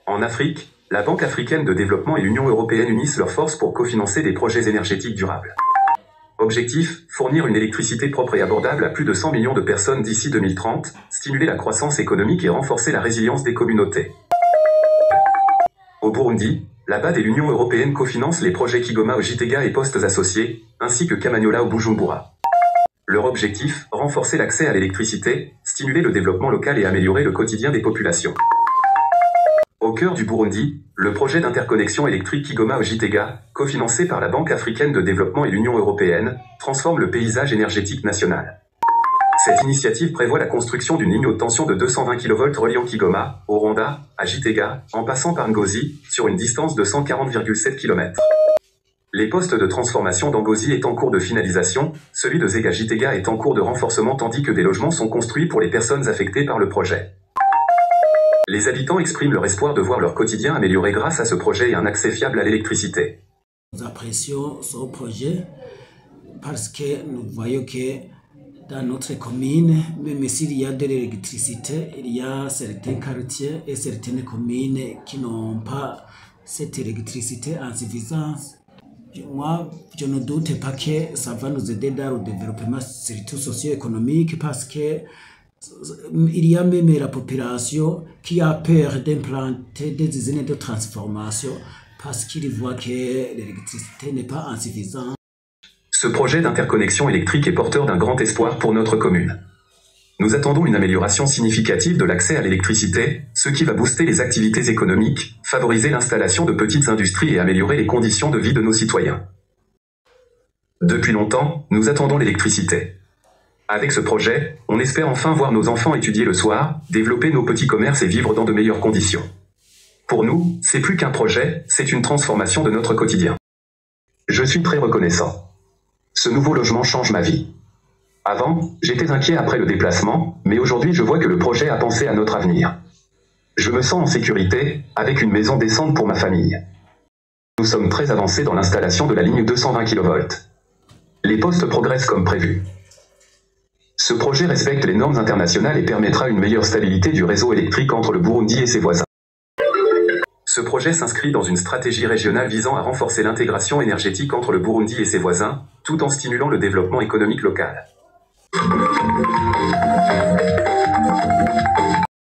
En Afrique, la Banque africaine de développement et l'Union européenne unissent leurs forces pour cofinancer des projets énergétiques durables. Objectif, fournir une électricité propre et abordable à plus de 100 millions de personnes d'ici 2030, stimuler la croissance économique et renforcer la résilience des communautés. Au Burundi, la BAD et l'Union européenne cofinancent les projets Kigoma au Gitega et postes associés, ainsi que Kamanyola au Bujumbura. Leur objectif, renforcer l'accès à l'électricité, stimuler le développement local et améliorer le quotidien des populations. Au cœur du Burundi, le projet d'interconnexion électrique Kigoma au Gitega, cofinancé par la Banque africaine de développement et l'Union européenne, transforme le paysage énergétique national. Cette initiative prévoit la construction d'une ligne haute tension de 220 kV reliant Kigoma, au Rwanda, à Gitega, en passant par Ngozi, sur une distance de 140,7 km. Les postes de transformation d'Angozi est en cours de finalisation, celui de Zega-Gitega est en cours de renforcement tandis que des logements sont construits pour les personnes affectées par le projet. Les habitants expriment leur espoir de voir leur quotidien amélioré grâce à ce projet et un accès fiable à l'électricité. Nous apprécions ce projet parce que nous voyons que dans notre commune, même s'il y a de l'électricité, il y a certains quartiers et certaines communes qui n'ont pas cette électricité en suffisance. Moi, je ne doute pas que ça va nous aider dans le développement surtout socio-économique parce que il y a même la population qui a peur d'implanter des usines de transformation parce qu'il voit que l'électricité n'est pas insuffisante. Ce projet d'interconnexion électrique est porteur d'un grand espoir pour notre commune. Nous attendons une amélioration significative de l'accès à l'électricité, ce qui va booster les activités économiques, favoriser l'installation de petites industries et améliorer les conditions de vie de nos citoyens. Depuis longtemps, nous attendons l'électricité. Avec ce projet, on espère enfin voir nos enfants étudier le soir, développer nos petits commerces et vivre dans de meilleures conditions. Pour nous, c'est plus qu'un projet, c'est une transformation de notre quotidien. Je suis très reconnaissant. Ce nouveau logement change ma vie. Avant, j'étais inquiet après le déplacement, mais aujourd'hui je vois que le projet a pensé à notre avenir. Je me sens en sécurité, avec une maison décente pour ma famille. Nous sommes très avancés dans l'installation de la ligne 220 kV. Les postes progressent comme prévu. Ce projet respecte les normes internationales et permettra une meilleure stabilité du réseau électrique entre le Burundi et ses voisins. Ce projet s'inscrit dans une stratégie régionale visant à renforcer l'intégration énergétique entre le Burundi et ses voisins, tout en stimulant le développement économique local.